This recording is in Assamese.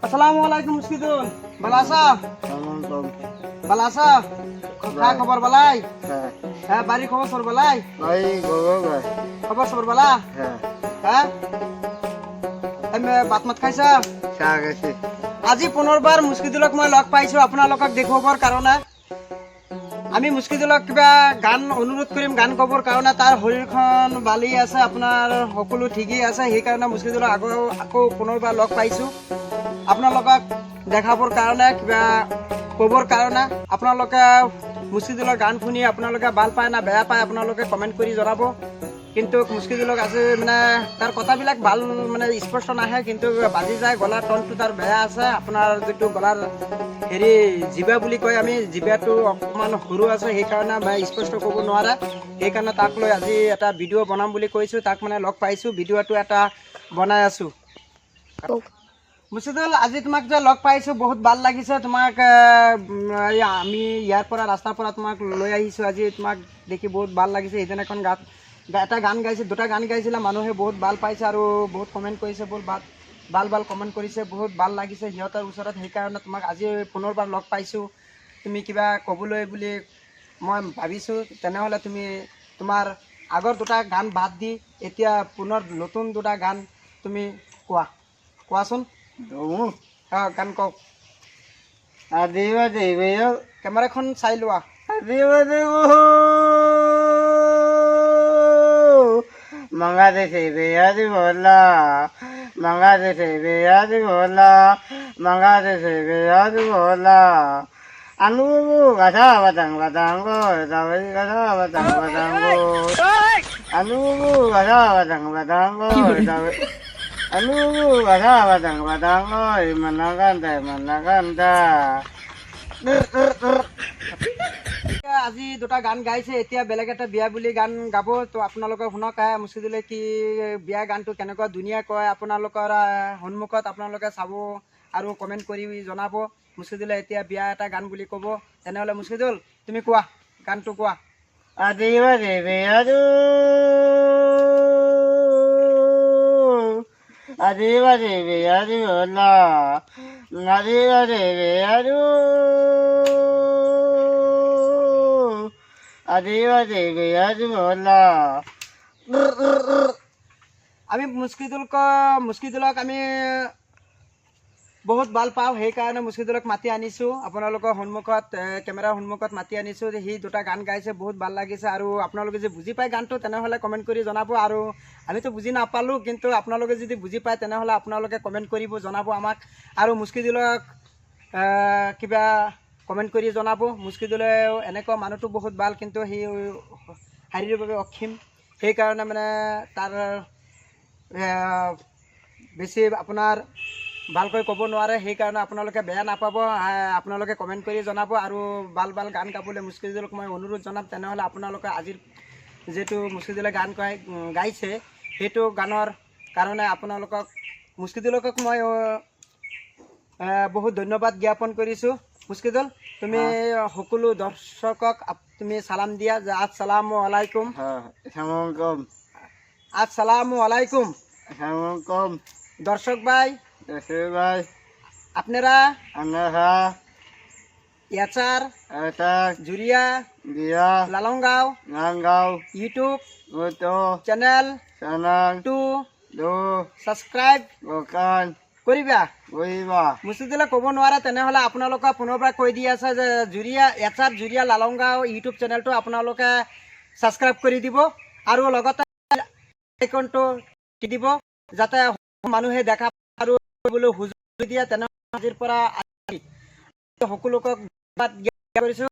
আসসালামু আলাইকুম মুস্কিদুল, ভালো আছো? ভালো আছো? খা খবর বালাই? হ্যাঁ, বাড়ির খবর সর বালাই? খবর সর বালা? হ্যাঁ, এমে ভাত মাত খাইছা? আজি পুনৰবাৰ মুস্কিদুলক মই লগ পাইছো আপোনালোকক দেখুৱাবৰ কাৰণে। আমি মুস্কিদুলক কিবা গান অনুৰোধ কৰিম, গান ক'বৰ কাৰণে। তাৰ শৰীৰখন বালি আছে, আপোনাৰ সকলো ঠিকেই আছে, সেইকাৰণে মুস্কিদুলক আকৌ পুনৰবাৰ লগ পাইছোঁ আপোনালোকক দেখাবৰ কাৰণে, কিবা ক'বৰ কাৰণে। আপোনালোকে মুস্কিদুলৰ গান শুনি আপোনালোকে ভাল পায় না বেয়া পায় আপোনালোকে কমেণ্ট কৰি জনাব। কিন্তু মুস্কিদুলক আছে মানে তাৰ কথাবিলাক ভাল মানে স্পষ্ট নাহে, কিন্তু বাজি যায়, গলাৰ টনটো তাৰ বেয়া আছে। আপোনাৰ যিটো গলাৰ হেৰি জিভা বুলি কয় আমি, জিভাটো অকণমান সৰু আছে, সেইকাৰণে স্পষ্ট ক'ব নোৱাৰে। সেইকাৰণে তাক লৈ আজি এটা ভিডিঅ' বনাম বুলি কৈছোঁ, তাক মানে লগ পাইছোঁ, ভিডিঅ'টো এটা বনাই আছোঁ। মুস্কিদুল, আজি তোমাক যে লগ পাইছোঁ বহুত ভাল লাগিছে। তোমাক আমি ইয়াৰ পৰা ৰাস্তাৰ পৰা তোমাক লৈ আহিছোঁ, আজি তোমাক দেখি বহুত ভাল লাগিছে। সেইদিনাখন এটা গান গাইছে, দুটা গান গাইছিলে, মানুহে বহুত ভাল পাইছে আৰু বহুত কমেণ্ট কৰিছে, বহুত ভাল কমেণ্ট কৰিছে, বহুত ভাল লাগিছে সিহঁতৰ ওচৰত। সেইকাৰণে তোমাক আজি পুনৰবাৰ লগ পাইছোঁ। তুমি কিবা ক'বলৈ বুলি মই ভাবিছোঁ, তেনেহ'লে তুমি তোমাৰ আগৰ দুটা গান বাদ দি এতিয়া পুনৰ নতুন দুটা গান তুমি কোৱাচোন। গান কওক। কেমেৰাখন চাই লোৱা। मंगा दे से बेयाद बोला मंगा दे से बेयाद बोला मंगा दे से बेयाद बोला अनु गधा बतंगो दवई गधा बतंगो अनु गधा बतंगो दवई अनु गधा बतंगो मनगंदा আজি দুটা গান গাইছে, এতিয়া বেলেগ এটা বিয়া বুলি গান গাব। তো আপোনালোকে শুনক, মুস্কিদুলে কি বিয়া গানটো কেনেকুৱা ধুনীয়া কয় আপোনালোকৰ সন্মুখত আপোনালোকে চাব আৰু কমেণ্ট কৰি জনাব। মুস্কিদুলে এতিয়া বিয়া এটা গান বুলি ক'ব। তেনেহ'লে মুস্কিদুল তুমি কোৱা, গানটো কোৱা। আদিবা দেবে আদু আদিবা দেবে আদু না আদিবা দেবে আদু আদিবা দেবে আদু না আমি মুস্কিদুলক আমি বহুত ভাল পাওঁ, সেইকাৰণে মুস্কিদুলক মাতি আনিছোঁ আপোনালোকৰ সন্মুখত, কেমেৰাৰ সন্মুখত মাতি আনিছোঁ। সি দুটা গান গাইছে, বহুত ভাল লাগিছে। আৰু আপোনালোকে যদি বুজি পায় গানটো তেনেহ'লে কমেণ্ট কৰি জনাব। আৰু আমিতো বুজি নাপালোঁ, কিন্তু আপোনালোকে যদি বুজি পায় তেনেহ'লে আপোনালোকে কমেণ্ট কৰিব জনাব আমাক। আৰু মুস্কিদুলক কিবা কমেণ্ট কৰি জনাব। মুস্কিদুলে এনেকুৱা মানুহটো বহুত ভাল, কিন্তু সি শাৰীৰিকভাৱে অক্ষম, সেইকাৰণে মানে তাৰ বেছি আপোনাৰ ভালকৈ ক'ব নোৱাৰে। সেইকাৰণে আপোনালোকে বেয়া নাপাব, আপোনালোকে কমেণ্ট কৰি জনাব। আৰু ভাল গান গাবলৈ মুস্কিদুলক মই অনুৰোধ জনাম। তেনেহ'লে আপোনালোকে আজিৰ যিটো মুস্কিদুলে গান গাইছে সেইটো গানৰ কাৰণে মুস্কিদুলক মই বহুত ধন্যবাদ জ্ঞাপন কৰিছোঁ। মুস্কিদুল, তুমি সকলো দৰ্শকক তুমি চালাম দিয়া যে আসসালামু আলাইকুম। আসসালামু আলাইকুম দৰ্শক ভাই, আপনাৰা ইয়াচাৰ জুৰিয়া লালংগাঁও ইউটিউব চ্যানেল টু সাবস্ক্ৰাইব কৰিবা। মুস্কিদুলে ক'ব নোৱাৰে, তেনেহ'লে আপোনালোকে পুনৰবাৰ কৈ দি আছে যে জুৰিয়া লালংগাঁও ইউটিউব চেনেলটো আপোনালোকে ছাবস্ক্ৰাইব কৰি দিব আৰু লগতে আইকনটো টিপি দিব, যাতে মানুহে দেখা আৰু সুযোগ দিয়ে। তেনেহ'লে আজিৰ পৰা সকলোকে ধন্যবাদ জ্ঞাপন কৰিছোঁ।